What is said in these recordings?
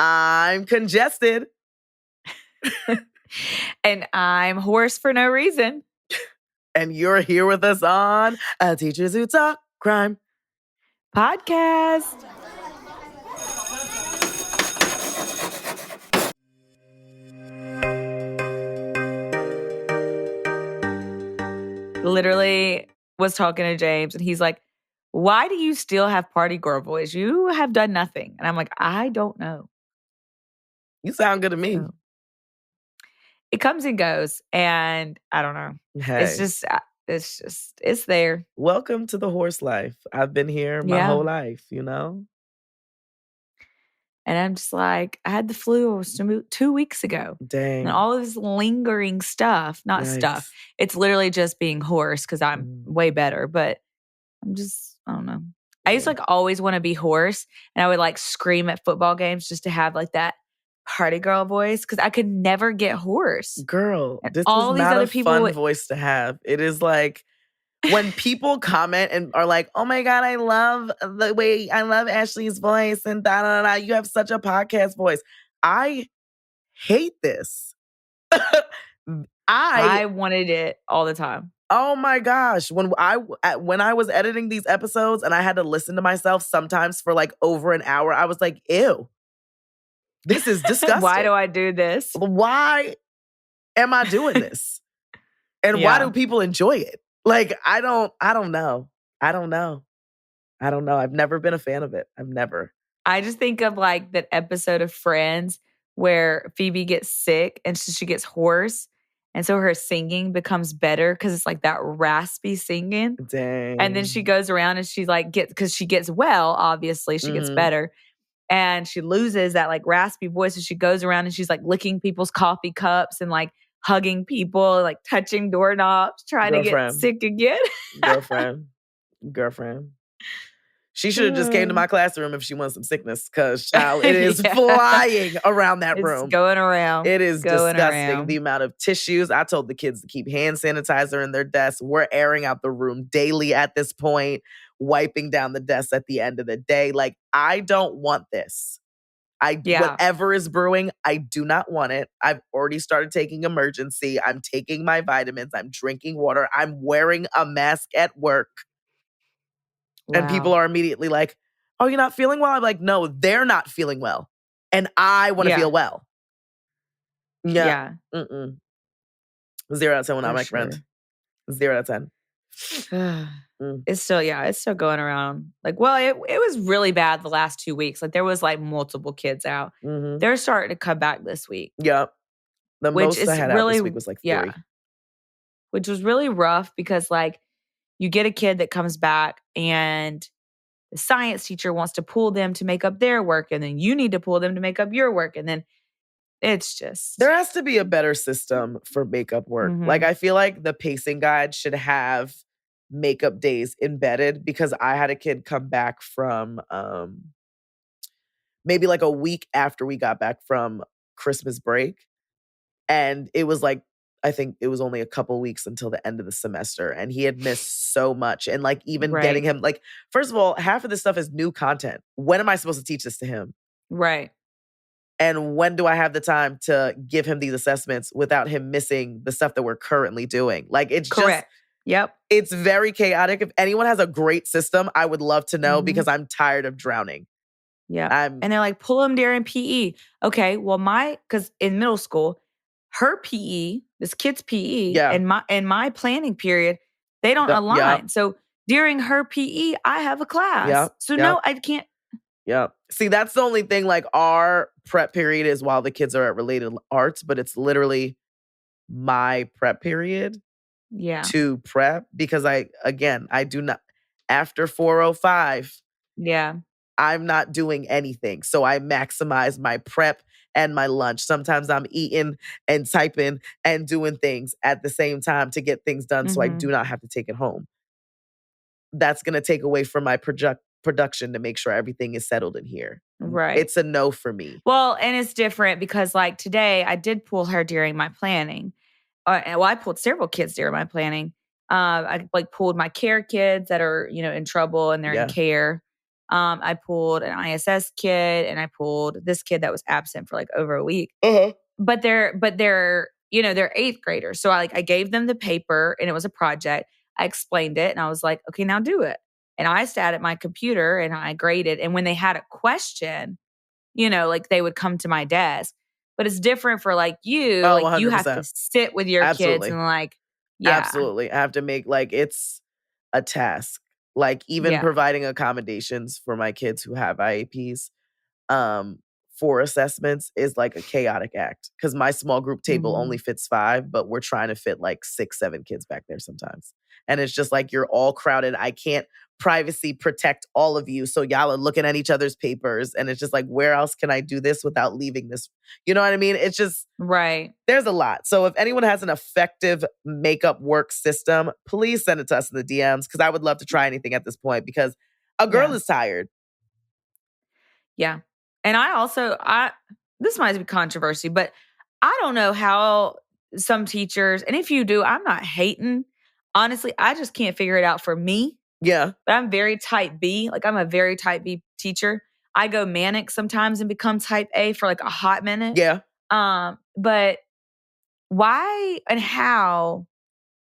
I'm congested. And I'm hoarse for no reason. And you're here with us on Teachers Who Talk Crime podcast. Literally was talking to James and he's like, why do you still have party girl voice? You have done nothing. And I'm like, I don't know. You sound good to me. So, it comes and goes, and I don't know. Hey. It's there. Welcome to the horse life. I've been here my whole life, you know? And I'm just like, I had the flu 2 weeks ago. Dang. And all this lingering stuff, not Yikes. stuff. It's literally just being hoarse because I'm way better. But I'm just, I don't know. I used to like always want to be hoarse. And I would like scream at football games just to have like that party girl voice because I could never get hoarse. Girl, and this all is these not other a people fun voice to have. It is like when people comment and are like, oh my God, I love Ashley's voice and da da da. You have such a podcast voice. I hate this. I wanted it all the time. Oh my gosh. When I was editing these episodes and I had to listen to myself sometimes for like over an hour, I was like, ew. This is disgusting. Why do I do this? Why am I doing this? And why do people enjoy it? Like, I don't know. I've never been a fan of it. I've never. I just think of like that episode of Friends where Phoebe gets sick and she gets hoarse. And so her singing becomes better because it's like that raspy singing. Dang. And then she goes around and she's like, because she gets well, obviously, she gets better. And she loses that like raspy voice. And she goes around and she's like licking people's coffee cups and like hugging people, like touching doorknobs, trying to get sick again. Girlfriend. She should have just came to my classroom if she wants some sickness, because child, it is flying around that room. It's going around. It is disgusting. The amount of tissues. I told the kids to keep hand sanitizer in their desks. We're airing out the room daily at this point, wiping down the desks at the end of the day. Like, I don't want this. Whatever is brewing, I do not want it. I've already started taking emergency. I'm taking my vitamins. I'm drinking water. I'm wearing a mask at work. Wow. And people are immediately like, oh, you're not feeling well? I'm like, no, they're not feeling well. And I want to feel well. Yeah. 0 out of 10 when I'm my friend. 0 out of 10. It's still going around. Like, well, it was really bad the last 2 weeks. Like, there was like multiple kids out. They're starting to come back this week. Yep. The most I had out this week was like 3. Which was really rough because like you get a kid that comes back and the science teacher wants to pull them to make up their work. And then you need to pull them to make up your work. And then it's just. There has to be a better system for makeup work. Like, I feel like the pacing guide should have makeup days embedded, because I had a kid come back from maybe like a week after we got back from Christmas break. And it was like, I think it was only a couple weeks until the end of the semester, and he had missed so much. And like, even getting him, like, first of all, half of this stuff is new content. When am I supposed to teach this to him? Right. And when do I have the time to give him these assessments without him missing the stuff that we're currently doing? Like, it's correct. Yep. It's very chaotic. If anyone has a great system, I would love to know, because I'm tired of drowning. Yeah. And they're like, pull him during PE. Okay. Well, because in middle school, her PE, this kid's PE, and my planning period, they don't align. Yeah. So during her PE, I have a class. Yeah. So no, I can't. Yeah. See, that's the only thing. Like, our prep period is while the kids are at related arts, but it's literally my prep period. Yeah. To prep, because I do not, after 4:05. Yeah. I'm not doing anything. So I maximize my prep and my lunch. Sometimes I'm eating and typing and doing things at the same time to get things done, so I do not have to take it home. That's going to take away from my production to make sure everything is settled in here. Right. It's a no for me. Well, and it's different because like today I did pull her during my planning. I pulled several kids during my planning. I like pulled my care kids that are, in trouble and they're in care. I pulled an ISS kid, and I pulled this kid that was absent for like over a week. Uh-huh. But they're they're 8th graders. So I gave them the paper, and it was a project. I explained it, and I was like, okay, now do it. And I sat at my computer and I graded. And when they had a question, like they would come to my desk. But it's different for like you. Oh, Like 100%. you have to sit with your kids and like, yeah. Absolutely. I have to make like it's a task. Like even providing accommodations for my kids who have IEPs for assessments is like a chaotic act because my small group table only fits 5, but we're trying to fit like 6, 7 kids back there sometimes. And it's just like you're all crowded. I can't privacy protect all of you. So y'all are looking at each other's papers. And it's just like, where else can I do this without leaving this? You know what I mean? It's just, right. There's a lot. So if anyone has an effective makeup work system, please send it to us in the DMs because I would love to try anything at this point because a girl is tired. Yeah. And this might be controversy, but I don't know how some teachers, and if you do, I'm not hating. Honestly, I just can't figure it out for me. Yeah. But I'm very type B. Like I'm a very type B teacher. I go manic sometimes and become type A for like a hot minute. Yeah. But why and how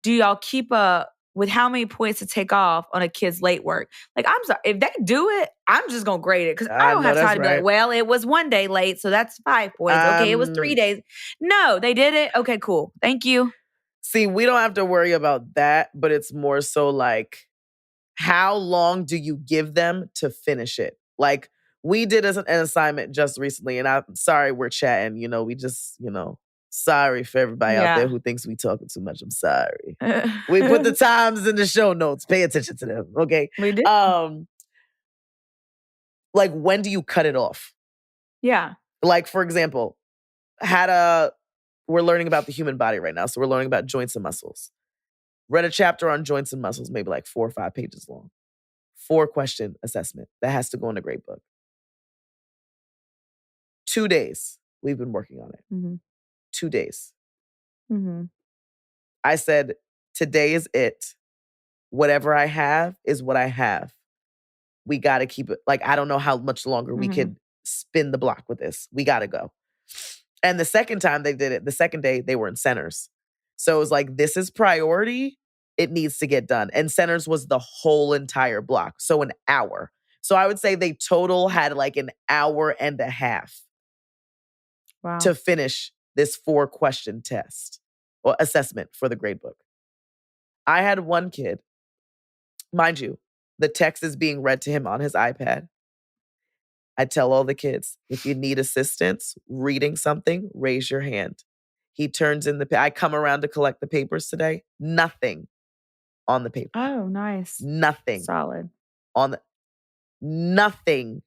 do y'all keep up with how many points to take off on a kid's late work? Like, I'm sorry, if they do it, I'm just going to grade it because I don't have time to be like, well, it was 1 day late, so that's 5 points. Okay, it was 3 days. No, they did it. Okay, cool. Thank you. See, we don't have to worry about that, but it's more so like, how long do you give them to finish it? Like, we did an assignment just recently, and I'm sorry we're chatting. We just, sorry for everybody out there who thinks we talking too much. I'm sorry. We put the times in the show notes. Pay attention to them, okay? We did. Like, when do you cut it off? Yeah. Like, for example, we're learning about the human body right now, so we're learning about joints and muscles. Read a chapter on joints and muscles, maybe like 4 or 5 pages long. 4-question assessment that has to go in a grade book. 2 days we've been working on it. 2 days. I said, today is it. Whatever I have is what I have. We got to keep it. Like, I don't know how much longer we could spin the block with this. We got to go. And the second time they did it, the second day, they were in centers. So it was like, this is priority. It needs to get done. And centers was the whole entire block. So an hour. So I would say they total had like an hour and a half to finish this 4-question test or assessment for the grade book. I had one kid, mind you, the text is being read to him on his iPad. I tell all the kids, if you need assistance reading something, raise your hand. He turns in I come around to collect the papers today. Nothing on the paper. Oh, nice. Nothing. Solid. Nothing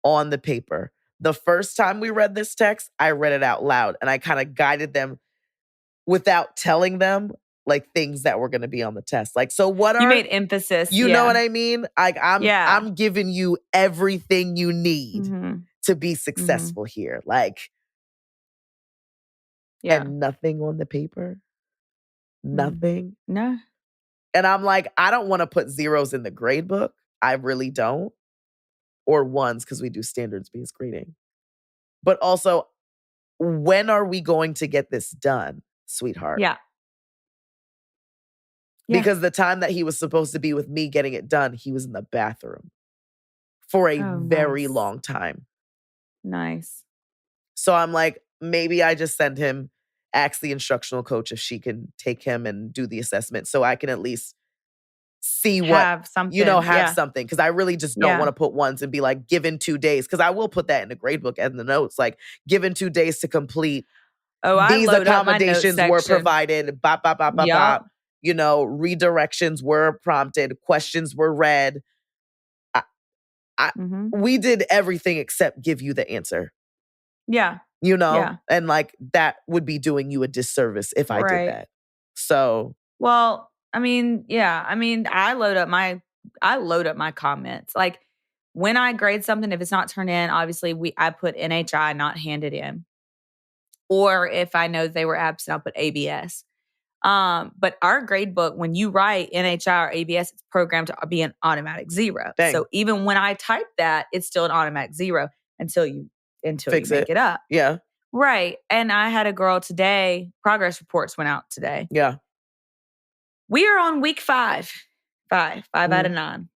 on the paper. The first time we read this text, I read it out loud and I kind of guided them without telling them like things that were going to be on the test. Like, so what you made emphasis. You know what I mean? Like I'm giving you everything you need to be successful here. Like, and nothing on the paper. Nothing. No. And I'm like, I don't want to put zeros in the grade book. I really don't. Or ones, because we do standards-based grading. But also, when are we going to get this done, sweetheart? Yeah. Because the time that he was supposed to be with me getting it done, he was in the bathroom for a very long time. Nice. So I'm like, maybe I just send him, ask the instructional coach if she can take him and do the assessment so I can at least see have something. Something. Because I really just don't want to put ones and be like, given 2 days. Because I will put that in the grade book and the notes. Like, given 2 days to complete. These accommodations were provided. Bop, bop, bop, bop, bop. Redirections were prompted. Questions were read. We did everything except give you the answer. Yeah. And like that would be doing you a disservice if I did that. So. Well, I mean, I load up my comments. Like when I grade something, if it's not turned in, obviously I put NHI, not handed in. Or if I know they were absent, I'll put ABS. But our grade book, when you write NHI or ABS, it's programmed to be an automatic 0. Dang. So even when I type that, it's still an automatic 0 until you Fix make it up. Yeah. Right. And I had a girl today, progress reports went out today. Yeah. We are on week 5. 5 out of 9.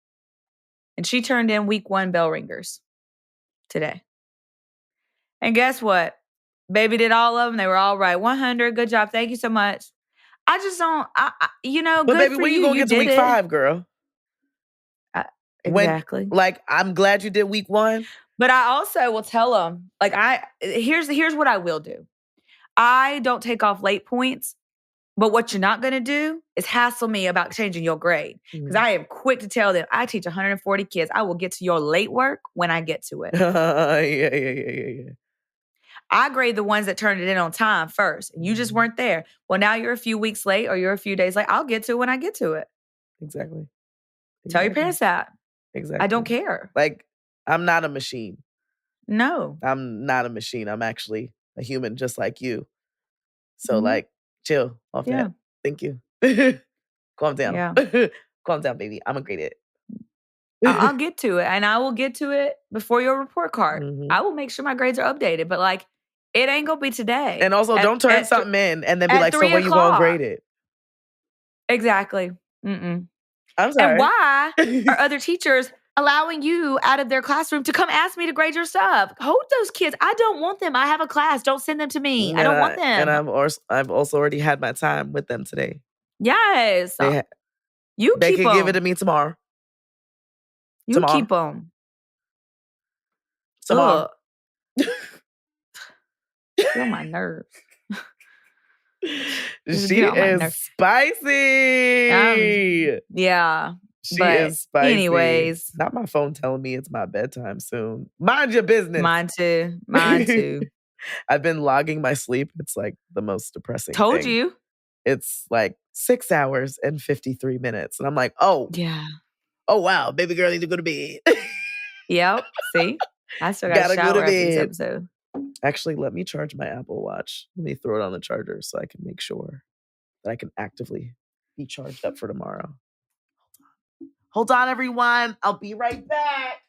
And she turned in week 1 bell ringers today. And guess what? Baby did all of them. They were all right. 100. Good job. Thank you so much. I just don't, But good baby, for when you. you gonna get to week 5, girl? Exactly. I'm glad you did week 1. But I also will tell them, here's what I will do. I don't take off late points, but what you're not going to do is hassle me about changing your grade. Because I am quick to tell them, I teach 140 kids. I will get to your late work when I get to it. Yeah. I grade the ones that turned it in on time first. And you just weren't there. Well, now you're a few weeks late or you're a few days late. I'll get to it when I get to it. Exactly. Tell your parents that. Exactly. I don't care. I'm not a machine. No. I'm not a machine. I'm actually a human just like you. So chill off that. Thank you. Calm down. Yeah. Calm down, baby. I'm gonna grade it. I'll get to it. And I will get to it before your report card. I will make sure my grades are updated. But it ain't gonna be today. And also don't turn something in and then be like, so when you gonna grade it? Exactly. Mm-mm. I'm sorry. And why are other teachers allowing you out of their classroom to come ask me to grade your stuff? Hold those kids. I don't want them. I have a class. Don't send them to me. I don't want them. And I've also already had my time with them today. Yes. They can give it to me tomorrow. You keep them. Tomorrow. Get on my nerves. She is spicy. Yeah. She is spicy. Anyways. Not my phone telling me it's my bedtime soon. Mind your business. Mine too. I've been logging my sleep. It's the most depressing Told thing. you. It's 6 hours and 53 minutes. And I'm like, oh. Yeah. Oh, wow. Baby girl need to go to bed. Yep. See? I still got to shower after this episode. Actually, let me charge my Apple Watch. Let me throw it on the charger so I can make sure that I can actively be charged up for tomorrow. Hold on, everyone. I'll be right back.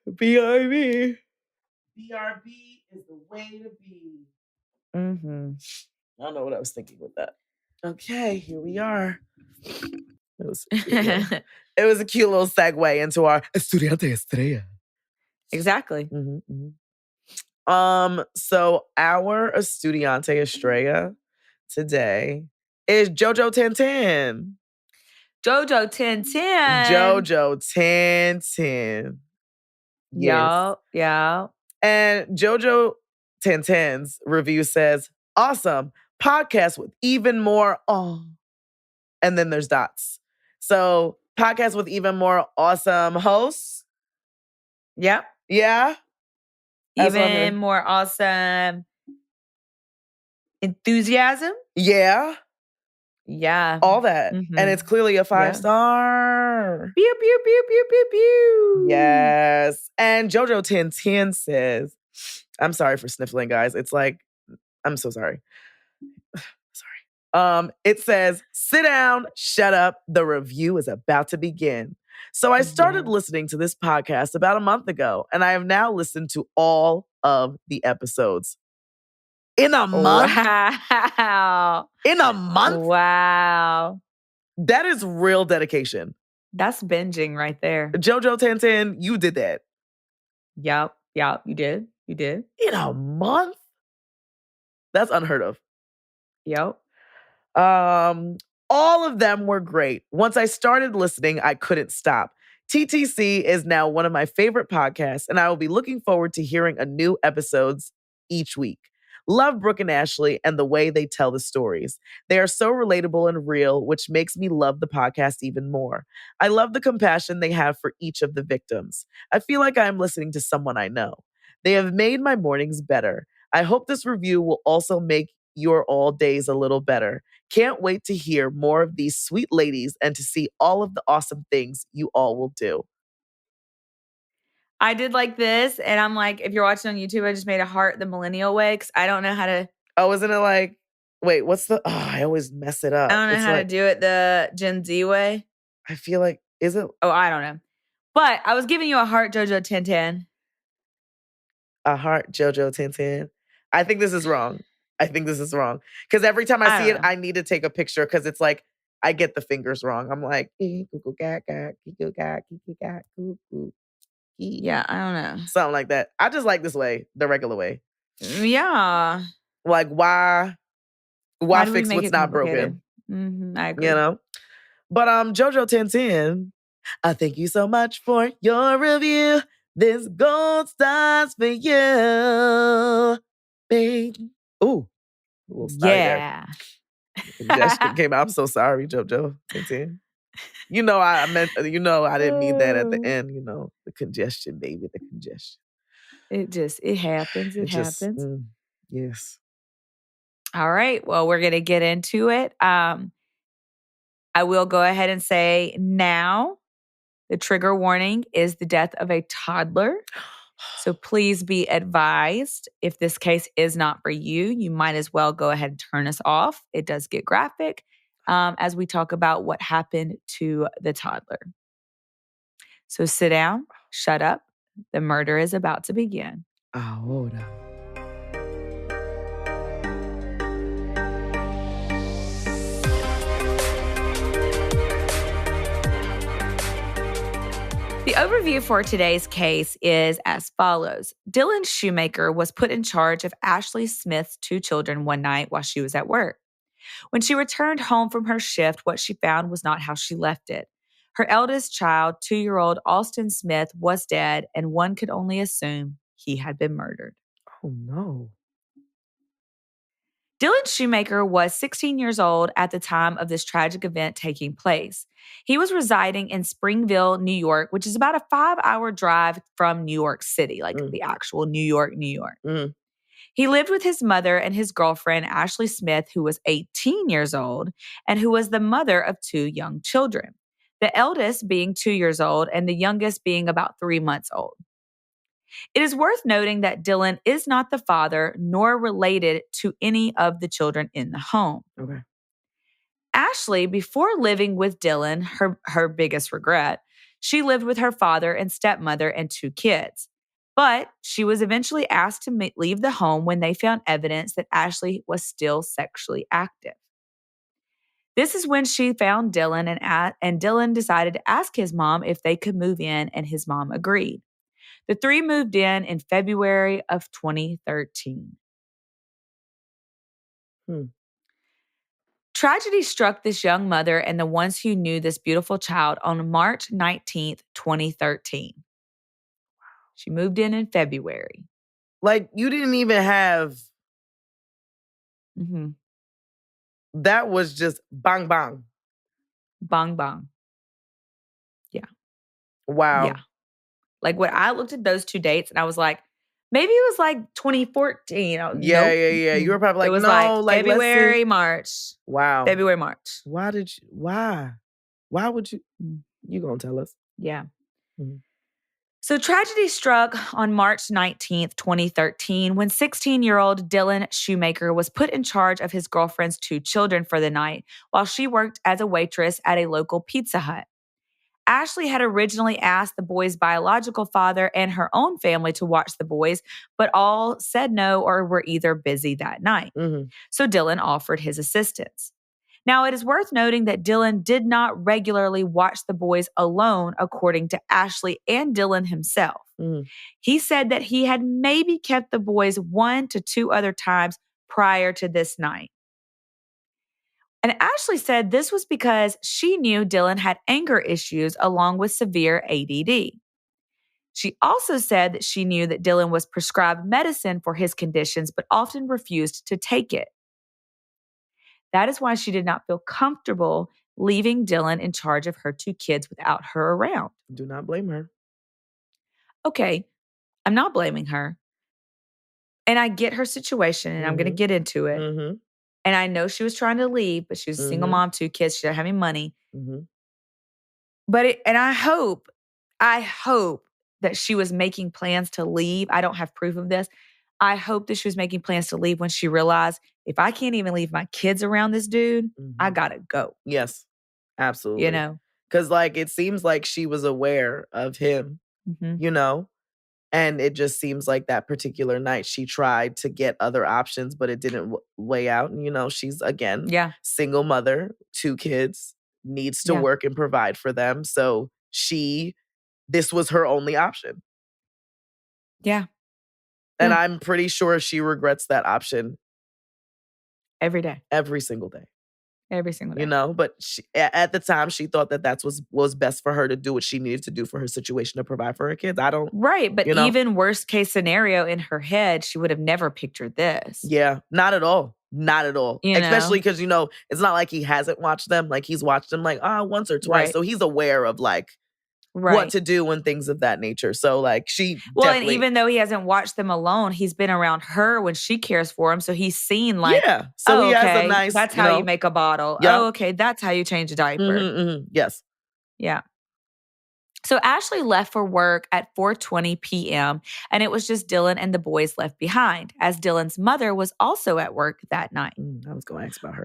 BRB. BRB is the way to be. Mm-hmm. I don't know what I was thinking with that. Okay, here we are. It was a cute little segue into our Estudiante Estrella. Exactly. Mm-hmm. So our Estudiante Estrella today is Jojo Tintin. Jojo Tintin. Jojo Tintin. Yes. Yeah. And Jojo Tintin's review says, awesome. Podcast with even more and then there's dots. So podcast with even more awesome hosts. Yep. Yeah. Even more awesome enthusiasm. Yeah. Yeah. All that. Mm-hmm. And it's clearly a 5-star. Pew, pew, pew, pew, pew, pew. Yes. And Jojo Tintin says, I'm sorry for sniffling, guys. It's I'm so sorry. Sorry. It says, sit down, shut up. The review is about to begin. So I started listening to this podcast about a month ago, and I have now listened to all of the episodes. In a month? Wow. In a month? Wow. That is real dedication. That's binging right there. Jojo Tintin, you did that. Yep. You did. In a month? That's unheard of. Yep. All of them were great. Once I started listening, I couldn't stop. TTC is now one of my favorite podcasts, and I will be looking forward to hearing a new episodes each week. Love Brooke and Ashley and the way they tell the stories. They are so relatable and real, which makes me love the podcast even more. I love the compassion they have for each of the victims. I feel like I am listening to someone I know. They have made my mornings better. I hope this review will also make your all days a little better. Can't wait to hear more of these sweet ladies and to see all of the awesome things you all will do. I did like this, and I'm like, if you're watching on YouTube, I just made a heart the millennial way because I don't know how to. Oh, isn't it Wait, what's the... Oh, I always mess it up. I don't know how to do it the Gen Z way. I feel like... Is it... Oh, I don't know. But I was giving you a heart, JoJo 1010. A heart, JoJo 1010. I think this is wrong. Because every time I see it, I need to take a picture because it's like, I get the fingers wrong. I'm like... Yeah, I don't know. Something like that. I just like this way, the regular way. Yeah. Like, why fix what's not broken? I agree. You know? But JoJo 1010, I thank you so much for your review. This gold star's for you, baby. Ooh, a little starry there. Congestion came out. I'm so sorry, JoJo 1010. You know I didn't mean that at the end. You know, the congestion, baby, the congestion. It happens. It happens. Yes. All right. Well, we're going to get into it. I will go ahead and say now the trigger warning is the death of a toddler. So please be advised, if this case is not for you, you might as well go ahead and turn us off. It does get graphic as we talk about what happened to the toddler. So sit down, shut up. The murder is about to begin. Ahora. The overview for today's case is as follows. Dylan Schumaker was put in charge of Ashley Smith's 2 children one night while she was at work. When she returned home from her shift, what she found was not how she left it. Her eldest child, 2-year-old Alston Smith, was dead, and one could only assume he had been murdered. Oh, no. Dylan Schumaker was 16 years old at the time of this tragic event taking place. He was residing in Springville, New York, which is about a 5-hour drive from New York City, like the actual New York, New York. He lived with his mother and his girlfriend, Ashley Smith, who was 18 years old and who was the mother of 2 young children, the eldest being 2 years old and the youngest being about 3 months old. It is worth noting that Dylan is not the father nor related to any of the children in the home. Okay. Ashley, before living with Dylan, her biggest regret, she lived with her father and stepmother and 2 kids. But she was eventually asked to leave the home when they found evidence that Ashley was still sexually active. This is when she found Dylan, and Dylan decided to ask his mom if they could move in, and his mom agreed. The 3 moved in February of 2013. Tragedy struck this young mother and the ones who knew this beautiful child on March 19th, 2013. She moved in February. Like, you didn't even have... That was just bang, bang. Bang, bang. Yeah. Wow. Yeah. Like, when I looked at those 2 dates and I was like, maybe it was like 2014. Yeah, nope. yeah. You were probably like, it was no, like February, March. Wow. February, March. Why would you? You gonna tell us? Yeah. So tragedy struck on March 19th, 2013, when 16-year-old Dylan Schumaker was put in charge of his girlfriend's 2 children for the night while she worked as a waitress at a local Pizza Hut. Ashley had originally asked the boys' biological father and her own family to watch the boys, but all said no or were either busy that night. So Dylan offered his assistance. Now, it is worth noting that Dylan did not regularly watch the boys alone, according to Ashley and Dylan himself. He said that he had maybe kept the boys 1 to 2 other times prior to this night. And Ashley said this was because she knew Dylan had anger issues along with severe ADD. She also said that she knew that Dylan was prescribed medicine for his conditions, but often refused to take it. That is why she did not feel comfortable leaving Dylan in charge of her 2 kids without her around. Do not blame her. Okay, I'm not blaming her. And I get her situation, and I'm going to get into it. And I know she was trying to leave, but she was a single mom, 2 kids. She didn't have any money. But I hope that she was making plans to leave. I don't have proof of this. I hope that she was making plans to leave when she realized, if I can't even leave my kids around this dude, I gotta go. Yes, absolutely. You know? Because, like, it seems like she was aware of him, you know? And it just seems like that particular night she tried to get other options, but it didn't weigh out. And, you know, she's, again, single mother, 2 kids, needs to work and provide for them. So this was her only option. Yeah. And I'm pretty sure she regrets that option. Every day. Every single day. Every single day. You know, but at the time, she thought that was best for her to do what she needed to do for her situation to provide for her kids. Right, but even worst case scenario in her head, she would have never pictured this. Yeah, not at all. Not at all. Especially because, you know, it's not like he hasn't watched them. Like, he's watched them, like, once or twice. Right. So he's aware of, like, what to do and things of that nature. So, like, and even though he hasn't watched them alone, he's been around her when she cares for him. So he's seen, like, so he has a nice, that's how you make a bottle. Yeah. Oh, okay, that's how you change a diaper. Yes. Yeah. So Ashley left for work at 4:20 p.m. and it was just Dylan and the boys left behind, as Dylan's mother was also at work that night. I was going to ask about her.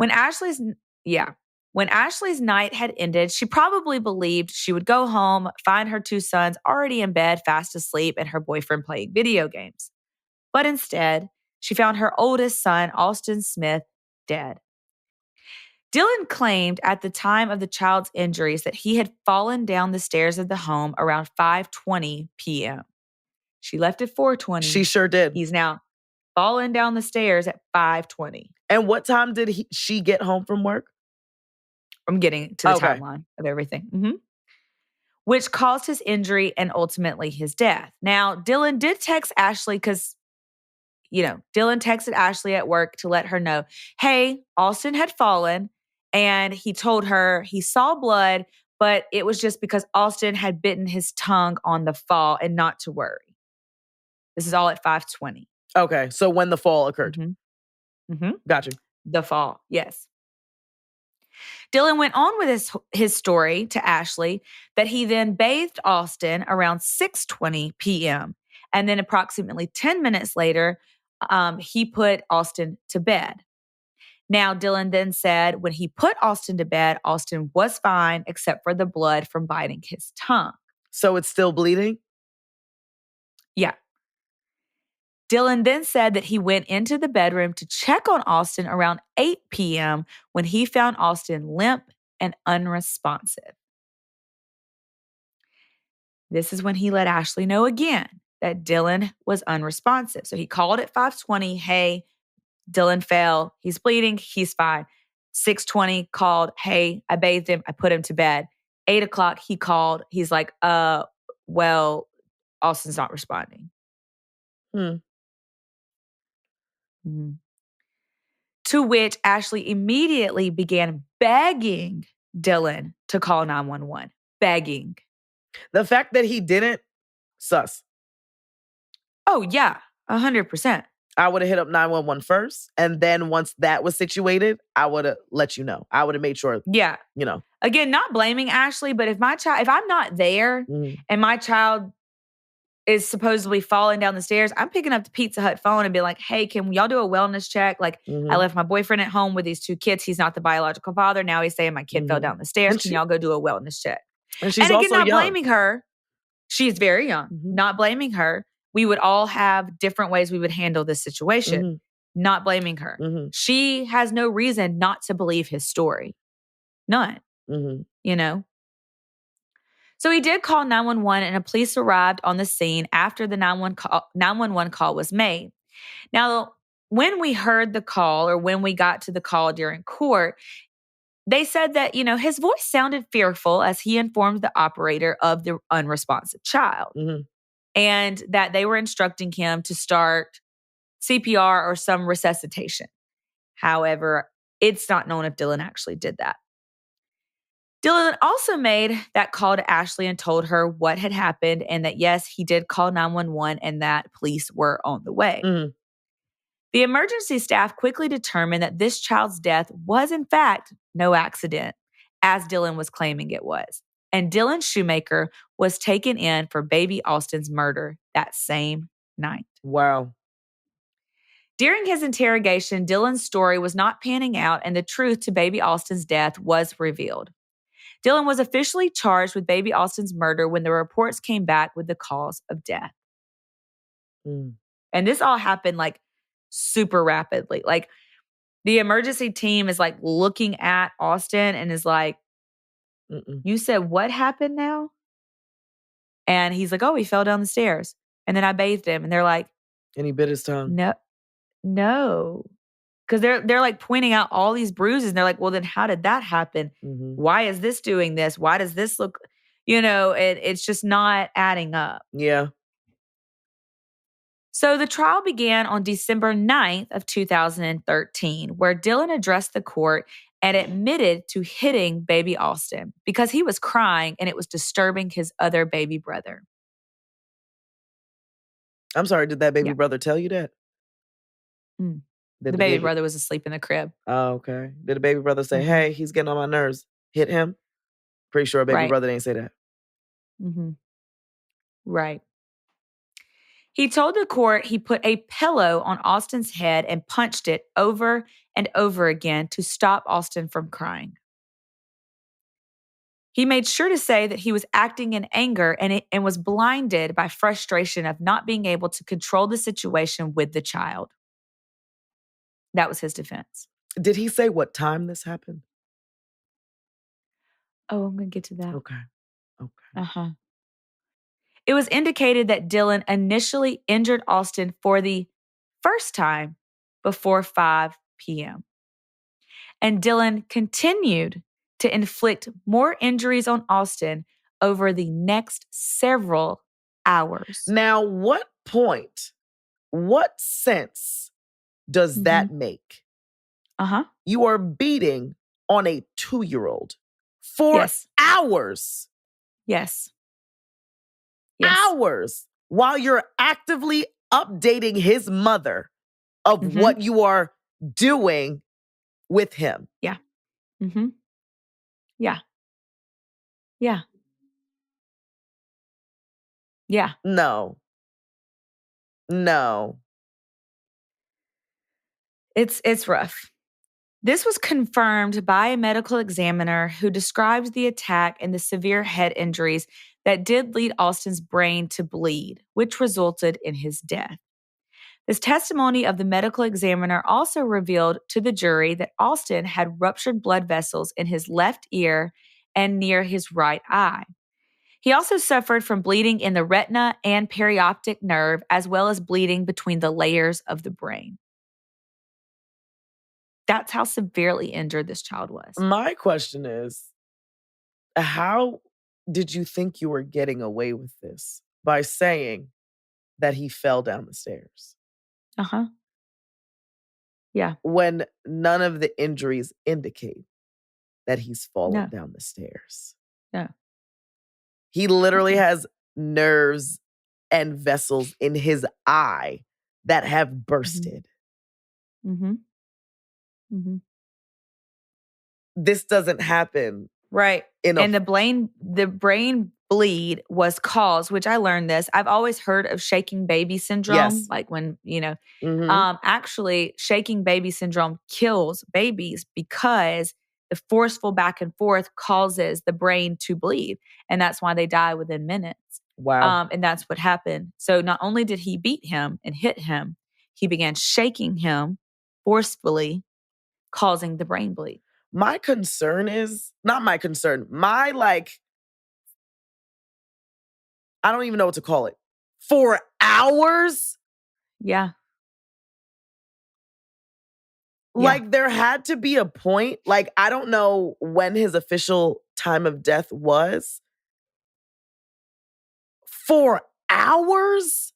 When Ashley's night had ended, she probably believed she would go home, find her 2 sons already in bed, fast asleep, and her boyfriend playing video games. But instead, she found her oldest son, Alston Smith, dead. Dylan claimed at the time of the child's injuries that he had fallen down the stairs of the home around 5:20 p.m. She left at 4:20. She sure did. He's now fallen down the stairs at 5:20. And what time did she get home from work? I'm getting to the timeline of everything. Which caused his injury and ultimately his death. Now, Dylan did text Ashley because, Dylan texted Ashley at work to let her know, hey, Alston had fallen, and he told her he saw blood, but it was just because Alston had bitten his tongue on the fall and not to worry. This is all at 5:20. Okay, so when the fall occurred. Gotcha. The fall, yes. Dylan went on with his story to Ashley that he then bathed Alston around 6:20 p.m. And then approximately 10 minutes later, he put Alston to bed. Now, Dylan then said when he put Alston to bed, Alston was fine except for the blood from biting his tongue. So it's still bleeding? Yeah. Dylan then said that he went into the bedroom to check on Alston around 8 p.m. when he found Alston limp and unresponsive. This is when he let Ashley know again that Dylan was unresponsive. So he called at 5:20, hey, Dylan fell, he's bleeding, he's fine. 6:20 called, hey, I bathed him, I put him to bed. 8 o'clock he called, he's like, well, Alston's not responding. To which Ashley immediately began begging Dylan to call 911. Begging. The fact that he didn't, sus. Oh, yeah, 100%. I would have hit up 911 first, and then once that was situated, I would have let you know. I would have made sure. Yeah. Again, not blaming Ashley, but if I'm not there and my child is supposedly falling down the stairs, I'm picking up the Pizza Hut phone and be like, hey, can y'all do a wellness check? Like, I left my boyfriend at home with these 2 kids. He's not the biological father. Now he's saying my kid fell down the stairs. Can y'all go do a wellness check? And she's again, also not young. blaming her. She's very young. Not blaming her. We would all have different ways we would handle this situation. Not blaming her. She has no reason not to believe his story. None. So he did call 911 and a police arrived on the scene after the 911 call was made. Now, when we heard the call or when we got to the call during court, they said that, his voice sounded fearful as he informed the operator of the unresponsive child and that they were instructing him to start CPR or some resuscitation. However, it's not known if Dylan actually did that. Dylan also made that call to Ashley and told her what had happened and that, yes, he did call 911 and that police were on the way. The emergency staff quickly determined that this child's death was, in fact, no accident, as Dylan was claiming it was. And Dylan Schumaker was taken in for baby Alston's murder that same night. Wow. During his interrogation, Dylan's story was not panning out, and the truth to baby Austin's death was revealed. Dylan was officially charged with baby Austin's murder when the reports came back with the cause of death. And this all happened like super rapidly. Like the emergency team is like looking at Austin and is like, you said what happened now? And he's like, oh, he fell down the stairs. And then I bathed him. And they're like. And he bit his tongue. No. Because they're like pointing out all these bruises. And they're like, well, then how did that happen? Why is this doing this? Why does this look, it's just not adding up. Yeah. So the trial began on December 9th of 2013, where Dylan addressed the court and admitted to hitting baby Austin because he was crying and it was disturbing his other baby brother. I'm sorry, did that baby brother tell you that? The baby brother was asleep in the crib. Oh, okay. Did the baby brother say, hey, he's getting on my nerves, hit him? Pretty sure a baby brother didn't say that. Right. He told the court he put a pillow on Austin's head and punched it over and over again to stop Austin from crying. He made sure to say that he was acting in anger and was blinded by frustration of not being able to control the situation with the child. That was his defense. Did he say what time this happened? Oh, I'm going to get to that. Okay. It was indicated that Dylan initially injured Austin for the first time before 5 p.m. And Dylan continued to inflict more injuries on Austin over the next several hours. Now, what sense does that make? You are beating on a 2-year-old for hours. Yes. Hours while you're actively updating his mother of what you are doing with him. Yeah. Yeah. Yeah. Yeah. No. It's rough. This was confirmed by a medical examiner who described the attack and the severe head injuries that did lead Austin's brain to bleed, which resulted in his death. This testimony of the medical examiner also revealed to the jury that Austin had ruptured blood vessels in his left ear and near his right eye. He also suffered from bleeding in the retina and perioptic nerve, as well as bleeding between the layers of the brain. That's how severely injured this child was. My question is, how did you think you were getting away with this by saying that he fell down the stairs? Yeah. When none of the injuries indicate that he's fallen down the stairs. No. He literally has nerves and vessels in his eye that have bursted. This doesn't happen. Right. And the brain bleed was caused, which I learned this. I've always heard of shaking baby syndrome. Yes. Like when, actually shaking baby syndrome kills babies because the forceful back and forth causes the brain to bleed. And that's why they die within minutes. Wow. And that's what happened. So not only did he beat him and hit him, he began shaking him forcefully, causing the brain bleed. My concern is, not my concern, I don't even know what to call it. 4 hours? Yeah. Like, there had to be a point, like, I don't know when his official time of death was. 4 hours?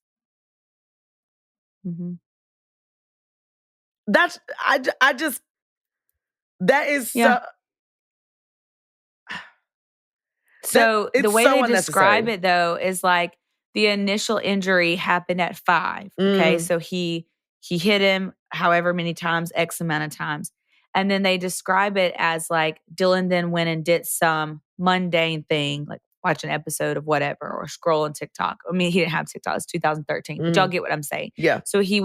That's, I just, that is so... So the way they describe it, though, is like the initial injury happened at 5. Okay, so he hit him however many times, X amount of times. And then they describe it as like Dylan then went and did some mundane thing, like watch an episode of whatever or scroll on TikTok. I mean, he didn't have TikTok. It's 2013. But y'all get what I'm saying. Yeah. So he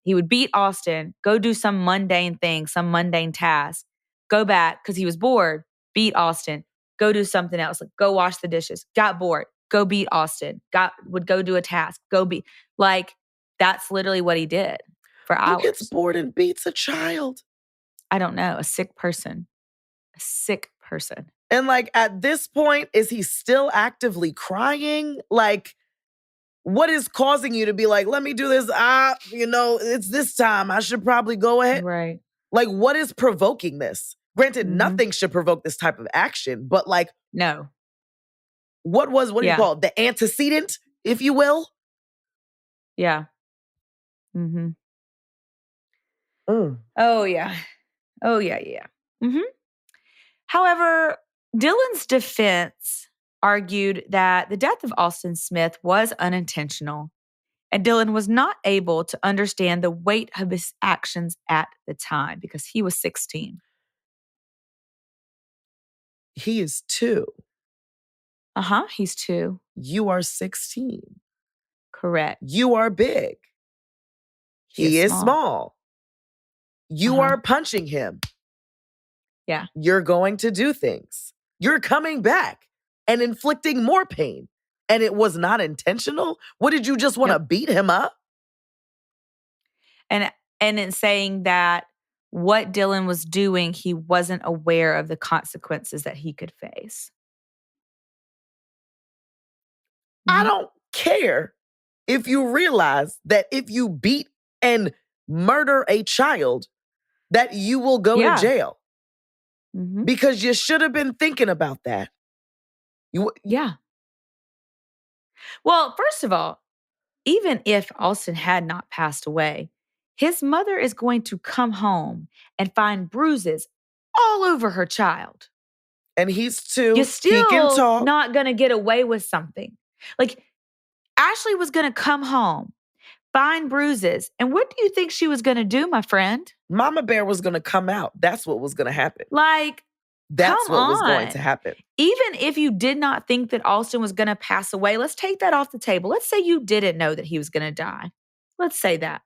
He would beat Austin, go do some mundane thing, some mundane task, go back because he was bored, beat Austin, go do something else, like go wash the dishes, got bored, go beat Austin, would go do a task, go beat. Like, that's literally what he did for hours. Who gets bored and beats a child? I don't know, a sick person. A sick person. And like at this point, is he still actively crying? Like, what is causing you to be like, let me do this? It's this time. I should probably go ahead. Right. Like, what is provoking this? Granted, nothing should provoke this type of action, but like, no. What do you call it? The antecedent, if you will? Yeah. Mm-hmm. Oh, yeah. Oh, yeah. Mm-hmm. However, Dylan's defense argued that the death of Austin Smith was unintentional, and Dylan was not able to understand the weight of his actions at the time because he was 16. He is 2. He's 2. You are 16. Correct. You are big. He is small. You are punching him. Yeah. You're going to do things. You're coming back and inflicting more pain. And it was not intentional? What, did you just want to beat him up? And in saying that what Dylan was doing, he wasn't aware of the consequences that he could face. I don't care if you realize that if you beat and murder a child, that you will go to jail. Because you should have been thinking about that. Yeah. Well, first of all, even if Austin had not passed away, his mother is going to come home and find bruises all over her child. And he's 2. You're still he can talk. Not going to get away with something. Like, Ashley was going to come home, find bruises. And what do you think she was going to do, my friend? Mama Bear was going to come out. That's what was going to happen. Like, that's what was going to happen. Even if you did not think that Austin was going to pass away, let's take that off the table. Let's say you didn't know that he was going to die. Let's say that.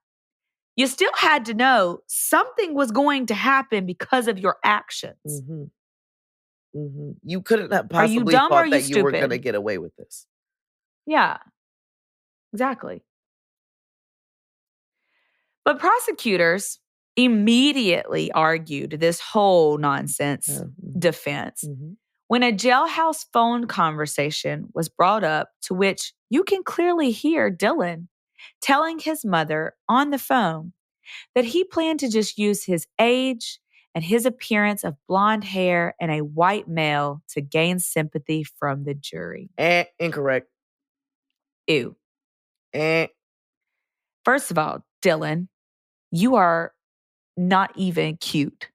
You still had to know something was going to happen because of your actions. You couldn't have possibly thought that you were going to get away with this. Yeah, exactly. But prosecutors immediately argued this whole nonsense defense when a jailhouse phone conversation was brought up, to which you can clearly hear Dylan telling his mother on the phone that he planned to just use his age and his appearance of blonde hair and a white male to gain sympathy from the jury. Incorrect. Ew. First of all, Dylan, you are not even cute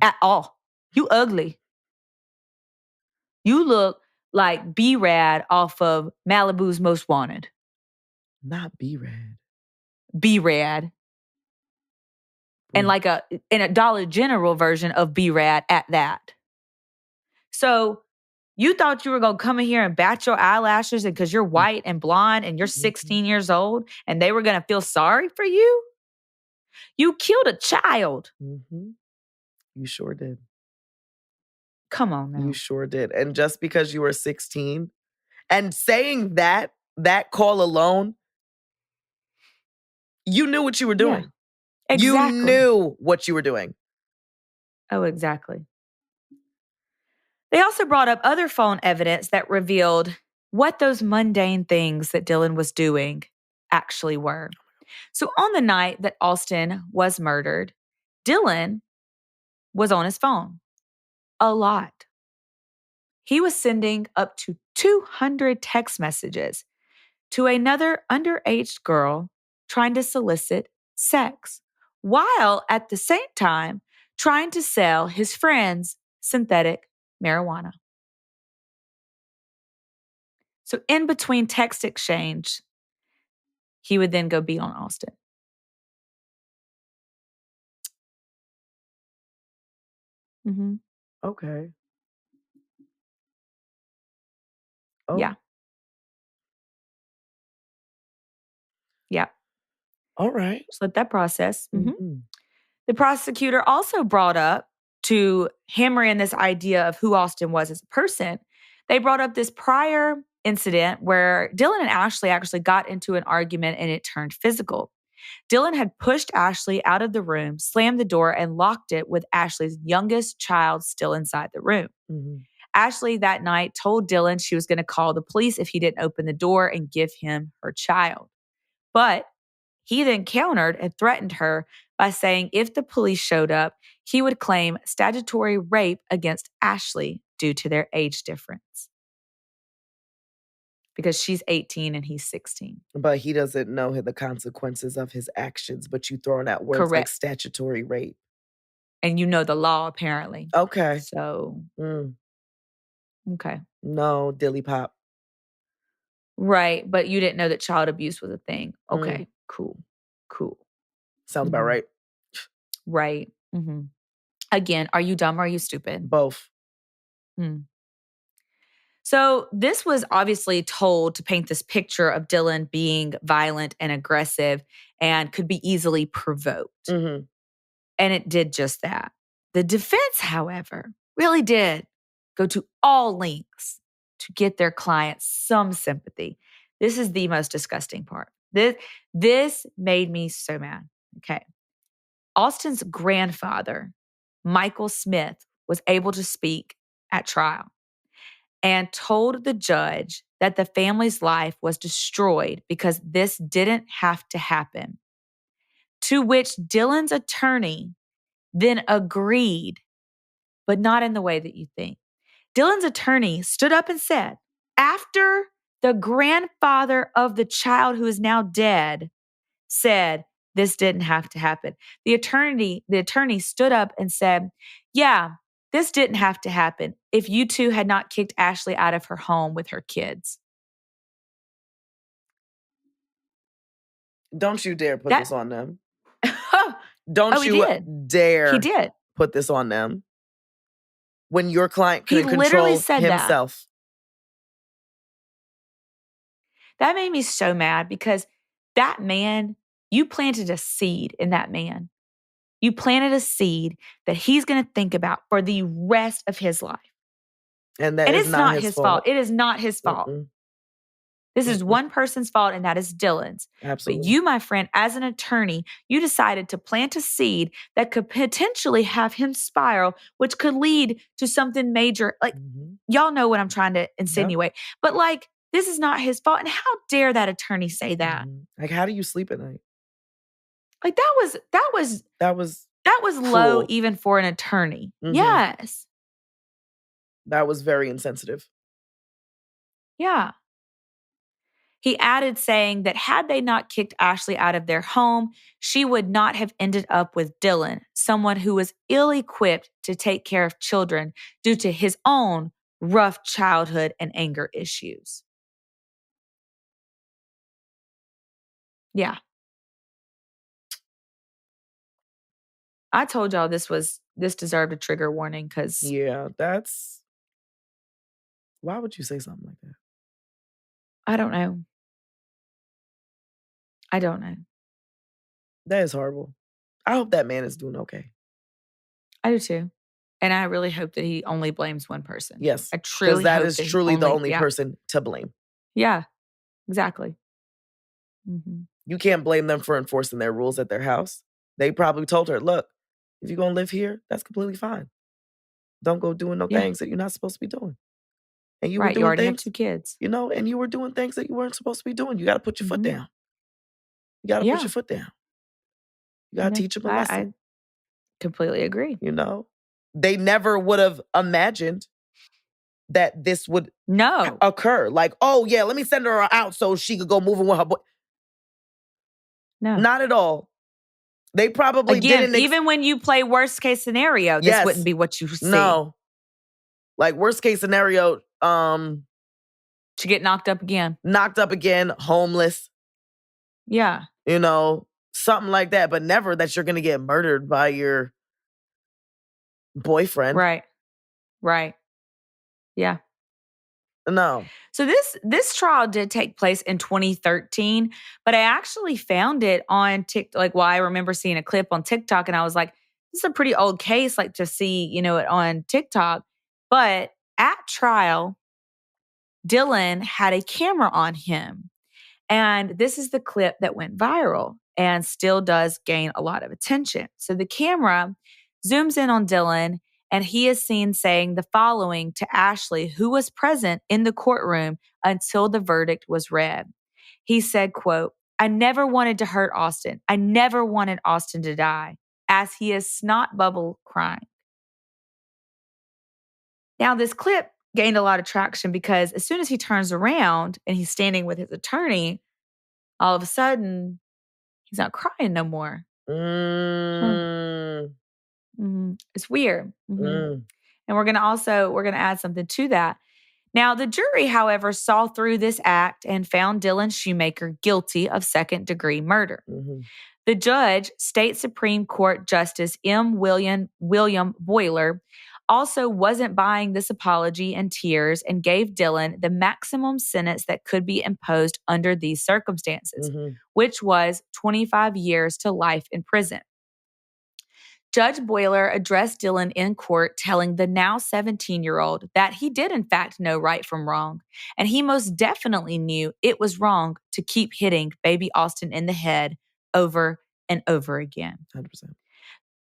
at all. You ugly. You look like B-Rad off of Malibu's Most Wanted. Not B-Rad. B-Rad. And like in a Dollar General version of B-Rad at that. So you thought you were going to come in here and bat your eyelashes and because you're white and blonde and you're 16 years old and they were going to feel sorry for you? You killed a child. You sure did. Come on now. You sure did. And just because you were 16 and saying that call alone, you knew what you were doing. Yeah, exactly. You knew what you were doing. Oh, exactly. They also brought up other phone evidence that revealed what those mundane things that Dylan was doing actually were. So on the night that Austin was murdered, Dylan was on his phone a lot. He was sending up to 200 text messages to another underage girl trying to solicit sex, while at the same time trying to sell his friends synthetic marijuana. So in between text exchange, he would then go beat on Austin. Okay. Oh. Yeah. All right. Just let that process. The prosecutor also brought up, to hammer in this idea of who Austin was as a person, they brought up this prior incident where Dylan and Ashley actually got into an argument and it turned physical. Dylan had pushed Ashley out of the room, slammed the door, and locked it with Ashley's youngest child still inside the room. Ashley that night told Dylan she was going to call the police if he didn't open the door and give him her child. But he then countered and threatened her by saying if the police showed up, he would claim statutory rape against Ashley due to their age difference. Because she's 18 and he's 16. But he doesn't know the consequences of his actions, but you throwing out words like statutory rape. And you know the law, apparently. Okay. So, okay. No, dilly pop. Right, but you didn't know that child abuse was a thing. Okay, cool. Sounds about right. Right. Again, are you dumb or are you stupid? Both. So this was obviously told to paint this picture of Dylan being violent and aggressive and could be easily provoked. And it did just that. The defense, however, really did go to all lengths to get their client some sympathy. This is the most disgusting part. This made me so mad. Okay. Austin's grandfather, Michael Smith, was able to speak at trial and told the judge that the family's life was destroyed because this didn't have to happen. To which Dylan's attorney then agreed, but not in the way that you think. Dylan's attorney stood up and said, after the grandfather of the child who is now dead said this didn't have to happen, the attorney stood up and said, yeah, this didn't have to happen if you two had not kicked Ashley out of her home with her kids. Don't you dare put this on them. Don't you dare he did. Put this on them. When your client couldn't control himself. That made me so mad because that man, you planted a seed in that man. You planted a seed that he's going to think about for the rest of his life. And it's not his fault. It is not his fault. This is one person's fault, and that is Dylan's. Absolutely. But you, my friend, as an attorney, you decided to plant a seed that could potentially have him spiral, which could lead to something major. Like, y'all know what I'm trying to insinuate. Yep. But like, this is not his fault. And how dare that attorney say that? Like, how do you sleep at night? Like, that was low even for an attorney. Yes. That was very insensitive. Yeah. He added saying that had they not kicked Ashley out of their home, she would not have ended up with Dylan, someone who was ill-equipped to take care of children due to his own rough childhood and anger issues. Yeah. I told y'all this deserved a trigger warning because... Yeah, why would you say something like that? I don't know. That is horrible. I hope that man is doing okay. I do too. And I really hope that he only blames one person. Yes. I truly hope that is truly the only person to blame. Yeah, exactly. You can't blame them for enforcing their rules at their house. They probably told her, look, if you're going to live here, that's completely fine. Don't go doing no things that you're not supposed to be doing. And you were doing you already things, have 2 kids. And you were doing things that you weren't supposed to be doing. You got to put your foot down. You got to put your foot down. You got to teach them a lesson. I completely agree. They never would have imagined that this would occur. Like, oh, yeah, let me send her out so she could go move in with her boy. No. Not at all. They probably didn't. Even when you play worst case scenario, this wouldn't be what you see. No. Like, worst case scenario, to get knocked up again. Homeless. Yeah. Something like that, but never that you're going to get murdered by your boyfriend. Right. Yeah. No. So this trial did take place in 2013, but I actually found it on TikTok. I remember seeing a clip on TikTok and I was like, this is a pretty old case, to see, it on TikTok. But at trial, Dylan had a camera on him. And this is the clip that went viral and still does gain a lot of attention. So the camera zooms in on Dylan and he is seen saying the following to Ashley, who was present in the courtroom until the verdict was read. He said, quote, "I never wanted to hurt Austin. I never wanted Austin to die," as he is snot bubble crying. Now, this clip gained a lot of traction because as soon as he turns around and he's standing with his attorney, all of a sudden, he's not crying no more. It's weird. And we're going to add something to that. Now, the jury, however, saw through this act and found Dylan Schumaker guilty of second-degree murder. The judge, State Supreme Court Justice M. William Boyler, also wasn't buying this apology in tears and gave Dylan the maximum sentence that could be imposed under these circumstances, which was 25 years to life in prison. Judge Boyler addressed Dylan in court, telling the now 17-year-old that he did in fact know right from wrong, and he most definitely knew it was wrong to keep hitting baby Austin in the head over and over again. 100%.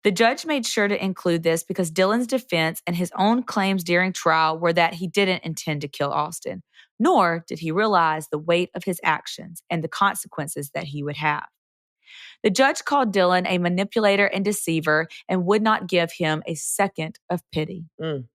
The judge made sure to include this because Dylan's defense and his own claims during trial were that he didn't intend to kill Austin, nor did he realize the weight of his actions and the consequences that he would have. The judge called Dylan a manipulator and deceiver and would not give him a second of pity. Good.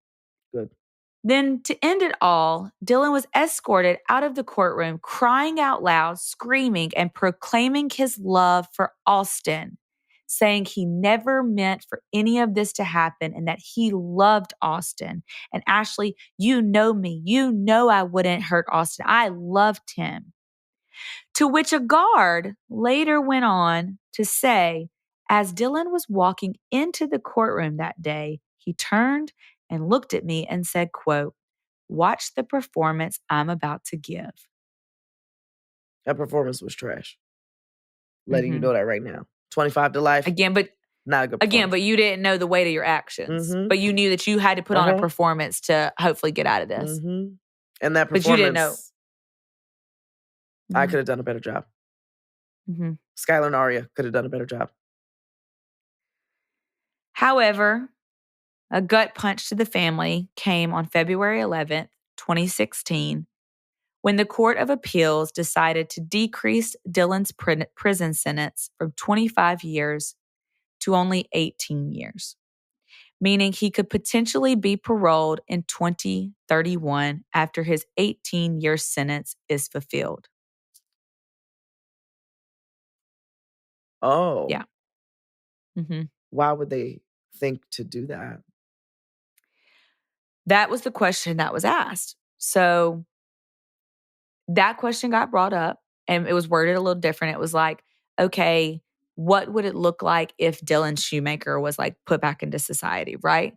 Then, to end it all, Dylan was escorted out of the courtroom, crying out loud, screaming, and proclaiming his love for Austin, saying he never meant for any of this to happen and that he loved Austin. And Ashley, you know me. You know I wouldn't hurt Austin. I loved him. To which a guard later went on to say, as Dylan was walking into the courtroom that day, he turned and looked at me and said, quote, "Watch the performance I'm about to give." That performance was trash. Letting you know that right now. 25 to life. Again, but not a good performance. Again, but you didn't know the weight of your actions. But you knew that you had to put on a performance to hopefully get out of this. And that performance, but you didn't know. I could have done a better job. Skylar and Aria could have done a better job. However, a gut punch to the family came on February 11th, 2016, when the Court of Appeals decided to decrease Dylan's prison sentence from 25 years to only 18 years, meaning he could potentially be paroled in 2031 after his 18-year sentence is fulfilled. Oh. Yeah. Why would they think to do that? That was the question that was asked. So that question got brought up and it was worded a little different. It was like, okay, what would it look like if Dylan Schumaker was put back into society, right?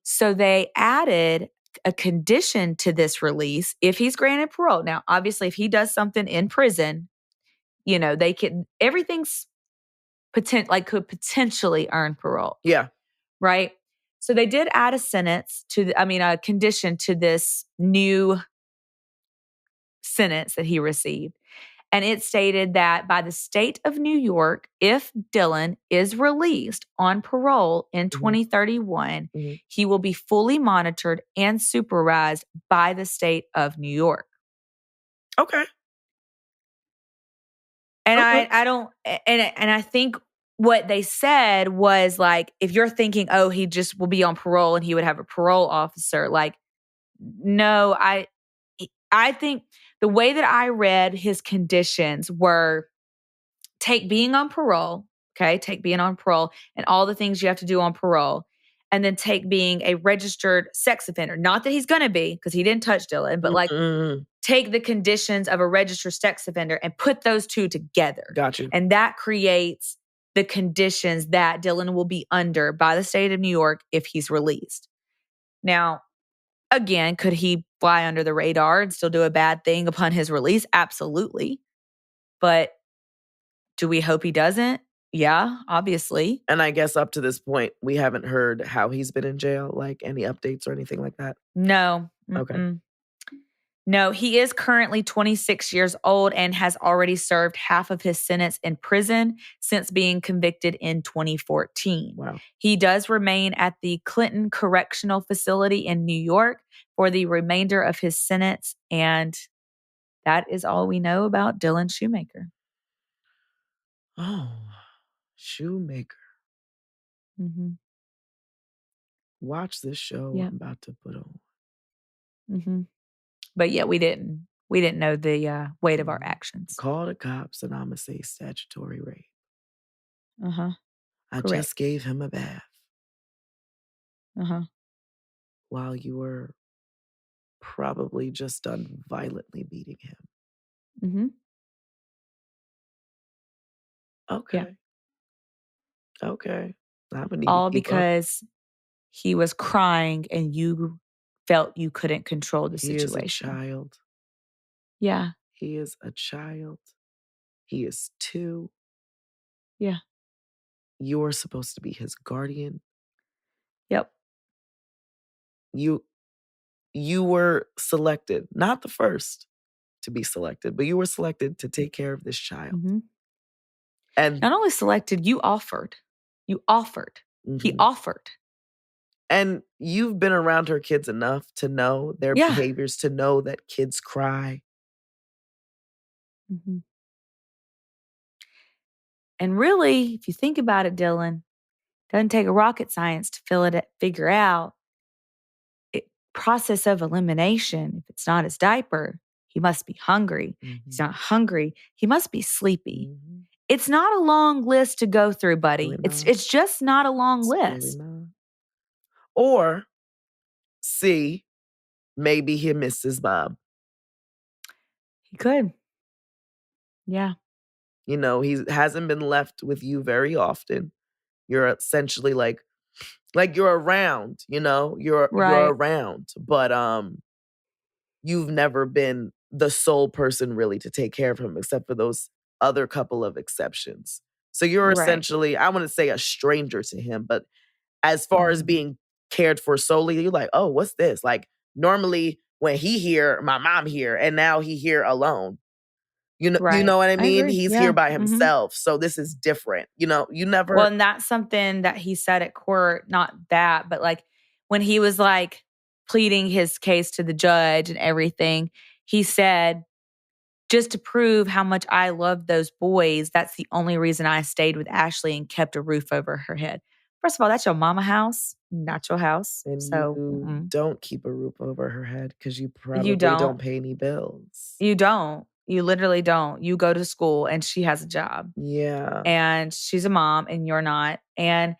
So they added a condition to this release if he's granted parole. Now, obviously, if he does something in prison, they could, everything's could potentially earn parole. Yeah. Right? So they did add a condition to this new sentence that he received. And it stated that by the state of New York, if Dylan is released on parole in 2031, he will be fully monitored and supervised by the state of New York. Okay. And I think what they said was if you're thinking, oh, he just will be on parole and he would have a parole officer, no, I think the way that I read his conditions were take being on parole and all the things you have to do on parole, and then take being a registered sex offender. Not that he's going to be, because he didn't touch Dylan, but take the conditions of a registered sex offender and put those two together. Got you. And that creates the conditions that Dylan will be under by the state of New York if he's released. Now, again, could he fly under the radar and still do a bad thing upon his release? Absolutely. But do we hope he doesn't? Yeah, obviously. And I guess up to this point, we haven't heard how he's been in jail, like any updates or anything like that? No. Okay. No, he is currently 26 years old and has already served half of his sentence in prison since being convicted in 2014. Wow. He does remain at the Clinton Correctional Facility in New York for the remainder of his sentence. And that is all we know about Dylan Schumaker. Oh, Schumaker. Mm-hmm. Watch this show I'm about to put on. Mm-hmm. But yeah, we didn't know the weight of our actions. Call the cops and I'm going to say statutory rape. Uh-huh. I just gave him a bath. Uh-huh. While you were probably just done violently beating him. Mm-hmm. Okay. Yeah. Okay. I'm gonna need all to keep because he was crying and you felt you couldn't control the He situation. Is a child. Yeah. He is a child. He is 2. Yeah. You're supposed to be his guardian. Yep. You were selected, not the first to be selected, but you were selected to take care of this child. Mm-hmm. And not only selected, you offered. You offered. Mm-hmm. He offered. And you've been around her kids enough to know their behaviors, to know that kids cry. Mm-hmm. And really, if you think about it, Dylan, doesn't take a rocket science to figure out process of elimination. If it's not his diaper, he must be hungry. Mm-hmm. He's not hungry. He must be sleepy. Mm-hmm. It's not a long list to go through, buddy. Really it's just not a long list. Really not. Or C, maybe he missed his mom. He could. Yeah. You know, he hasn't been left with you very often. You're essentially like you're around, you know? You're around, but you've never been the sole person really to take care of him except for those other couple of exceptions. So you're essentially, I wouldn't say a stranger to him, but as far as being cared for solely, you're like, oh, what's this? Like normally when he here, my mom here, and now he here alone. You know what I mean? He's here by himself. So this is different. You know, you never. Well, and that's something that he said at court, not that, but like when he was like pleading his case to the judge and everything, he said, just to prove how much I love those boys, that's the only reason I stayed with Ashley and kept a roof over her head. First of all, that's your mama house, not your house. And so you don't keep a roof over her head because you probably don't pay any bills. You don't. You literally don't. You go to school and she has a job. Yeah. And she's a mom and you're not. And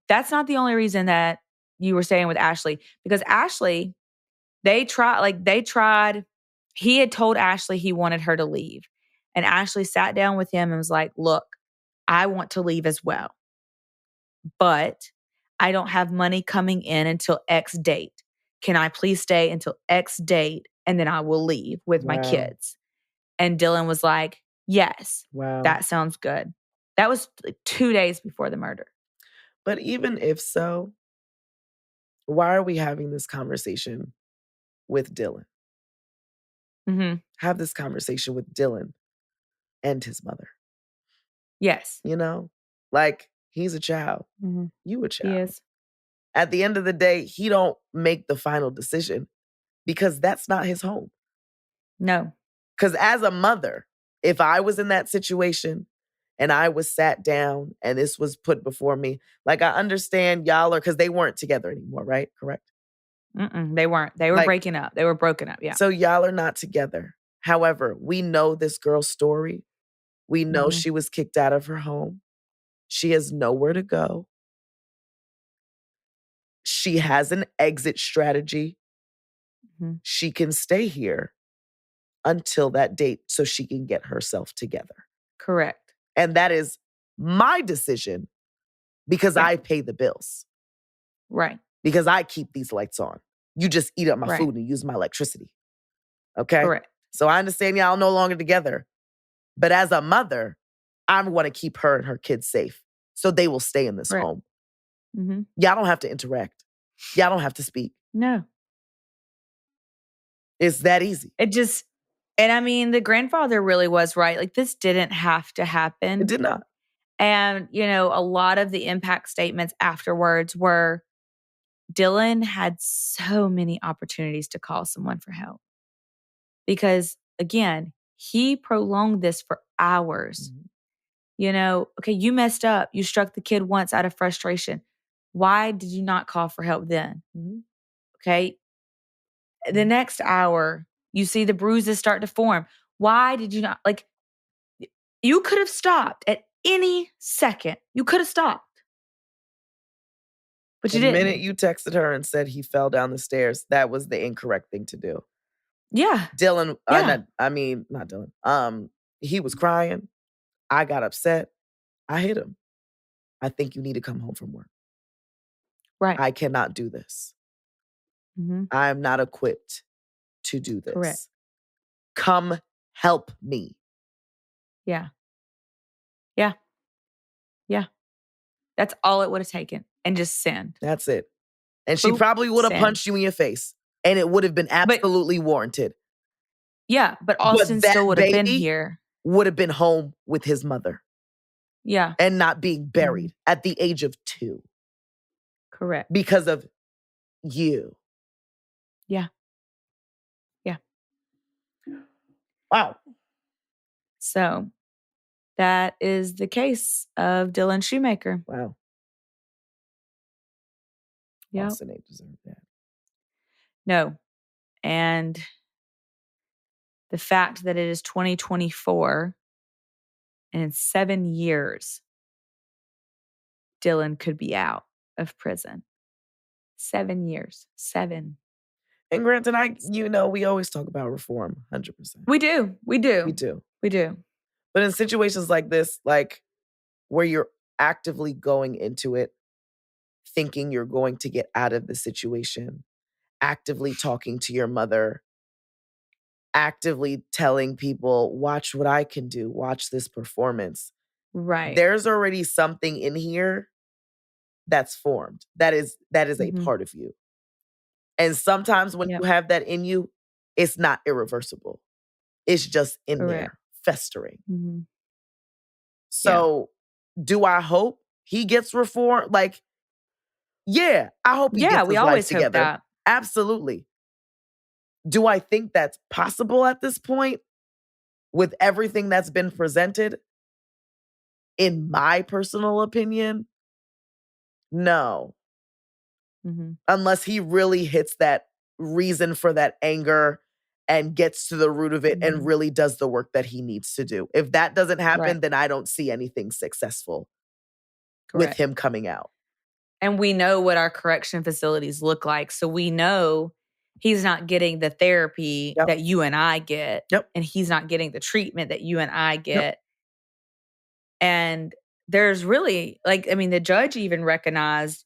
that's not the only reason that you were staying with Ashley. Because Ashley, they tried. He had told Ashley he wanted her to leave. And Ashley sat down with him and was like, look, I want to leave as well. But I don't have money coming in until X date. Can I please stay until X date and then I will leave with my kids? And Dylan was like, yes, that sounds good. That was like 2 days before the murder. But even if so, why are we having this conversation with Dylan? Mm-hmm. Have this conversation with Dylan and his mother. Yes. You know, like he's a child. Mm-hmm. You a child. He is. At the end of the day, he don't make the final decision because that's not his home. No. Because as a mother, if I was in that situation and I was sat down and this was put before me, like I understand y'all are, because they weren't together anymore, right? Correct? They weren't. They were breaking up. They were broken up, yeah. So y'all are not together. However, we know this girl's story. We know she was kicked out of her home. She has nowhere to go. She has an exit strategy. Mm-hmm. She can stay here until that date so she can get herself together. Correct. And that is my decision because I pay the bills. Right. Because I keep these lights on. You just eat up my food and use my electricity. Okay? Correct. So I understand y'all no longer together. But as a mother, I want to keep her and her kids safe. So they will stay in this home. Mm-hmm. Y'all don't have to interact. Y'all don't have to speak. No. It's that easy. And I mean, the grandfather really was right. Like, this didn't have to happen. It did not. And, a lot of the impact statements afterwards were, Dylan had so many opportunities to call someone for help. Because, again, he prolonged this for hours. Mm-hmm. Okay, you messed up. You struck the kid once out of frustration. Why did you not call for help then? Mm-hmm. Okay. The next hour, you see the bruises start to form. Why did you not? Like, you could have stopped at any second. You could have stopped. But you didn't. The minute you texted her and said he fell down the stairs, that was the incorrect thing to do. Yeah. Dylan, not Dylan. He was crying. I got upset. I hit him. I think you need to come home from work. Right. I cannot do this. Mm-hmm. I am not equipped to do this. Correct. Come help me. Yeah. Yeah. Yeah. That's all it would have taken. And just send. That's it. And she probably would have punched you in your face. And it would have been absolutely warranted. Yeah, but Austin still would have been here. Would have been home with his mother. Yeah. And not being buried at the age of 2. Correct. Because of you. Yeah. Yeah. Wow. So that is the case of Dylan Schumaker. Wow. Yeah. Austin ain't deserved that. No. And the fact that it is 2024 and in 7 years, Dylan could be out of prison. 7 years. 7. And granted, we always talk about reform, 100%. We do. But in situations like this, like where you're actively going into it, thinking you're going to get out of the situation, actively talking to your mother, actively telling people, watch what I can do, watch this performance. Right. There's already something in here that's formed. That is a part of you. And sometimes when you have that in you, it's not irreversible. It's just in there, festering. Mm-hmm. So do I hope he gets reformed? Like, yeah, I hope he gets his life together. Hope that. Absolutely. Do I think that's possible at this point with everything that's been presented? In my personal opinion, no. Mm-hmm. Unless he really hits that reason for that anger and gets to the root of it and really does the work that he needs to do. If that doesn't happen, then I don't see anything successful with him coming out. And we know what our correction facilities look like. So we know he's not getting the therapy that you and I get. Yep. And he's not getting the treatment that you and I get. Yep. And there's really, the judge even recognized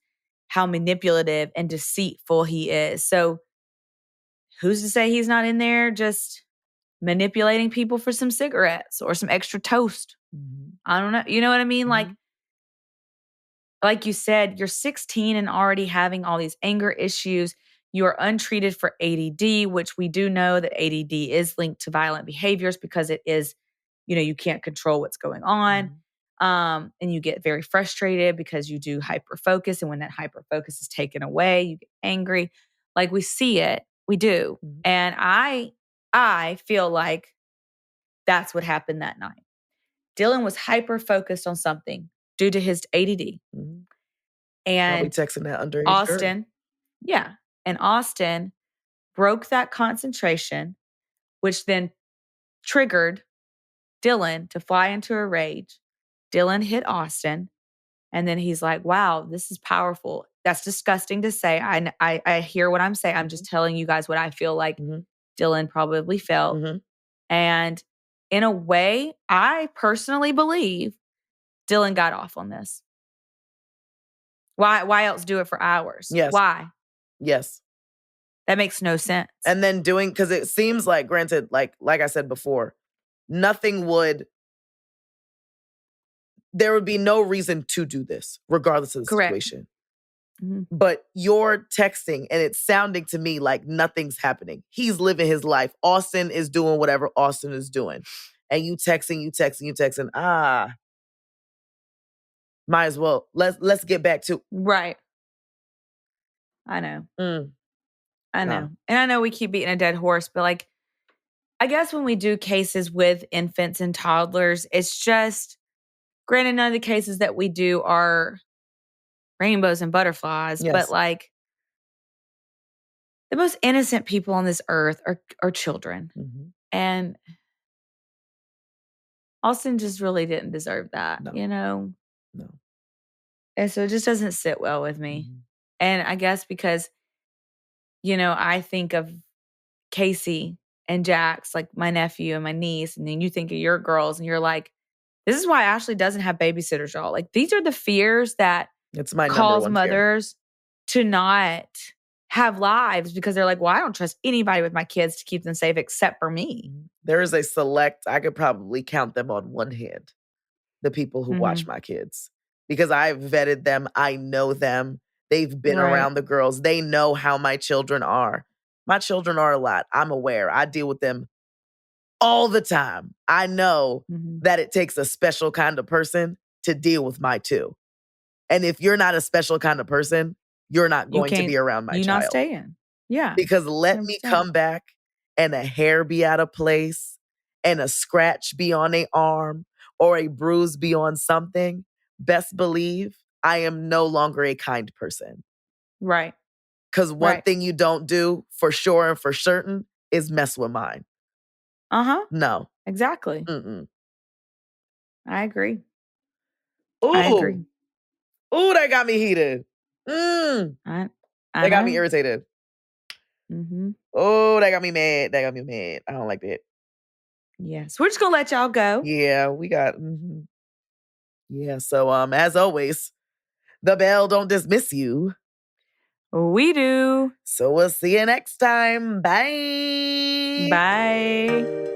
how manipulative and deceitful he is. So who's to say he's not in there just manipulating people for some cigarettes or some extra toast? Mm-hmm. I don't know. You know what I mean? Mm-hmm. Like you said, you're 16 and already having all these anger issues. You are untreated for ADD, which we do know that ADD is linked to violent behaviors because it is, you can't control what's going on. Mm-hmm. And you get very frustrated because you do hyper-focus. And when that hyper-focus is taken away, you get angry. Like we see it. We do. Mm-hmm. And I feel like that's what happened that night. Dylan was hyper-focused on something due to his ADD. Mm-hmm. And probably texting that underage Austin, girl. Yeah. And Austin broke that concentration, which then triggered Dylan to fly into a rage. Dylan hit Austin. And then he's like, wow, this is powerful. That's disgusting to say. I hear what I'm saying. I'm just telling you guys what I feel like Dylan probably felt. Mm-hmm. And in a way, I personally believe Dylan got off on this. Why else do it for hours? Yes. Why? Yes. That makes no sense. And then because it seems like, granted, like I said before, there would be no reason to do this, regardless of the situation. Mm-hmm. But you're texting and it's sounding to me like nothing's happening. He's living his life. Austin is doing whatever Austin is doing. And you texting. Might as well. Let's get back to. Right. I know. I know. And I know we keep beating a dead horse, but like, I guess when we do cases with infants and toddlers, it's just, granted, none of the cases that we do are rainbows and butterflies, but like, the most innocent people on this earth are children. Mm-hmm. And Austin just really didn't deserve that, you know? No. And so it just doesn't sit well with me. Mm-hmm. And I guess because, you know, I think of Casey and Jax, like my nephew and my niece, and then you think of your girls and you're like, this is why Ashley doesn't have babysitters, y'all. Like, these are the fears that cause mothers to not have lives, because they're like, well, I don't trust anybody with my kids to keep them safe except for me. There is a select, I could probably count them on one hand, the people who watch my kids, because I've vetted them. I know them. They've been around the girls. They know how my children are. My children are a lot. I'm aware. I deal with them all the time. I know that it takes a special kind of person to deal with my two. And if you're not a special kind of person, you're not going to be around my child. You're not staying. Yeah. Because let 100%. Me come back and a hair be out of place and a scratch be on a arm or a bruise be on something. Best believe I am no longer a kind person. Right. Because one thing you don't do for sure and for certain is mess with mine. Uh-huh. No. Exactly. Mm-mm. I agree. Ooh. I agree. Ooh, that got me heated. That got me irritated. Mm-hmm. Oh, that got me mad. I don't like that. Yeah. So we're just going to let y'all go. Yeah, we got... Yeah, so as always, the bell don't dismiss you. We do. So we'll see you next time. Bye. Bye.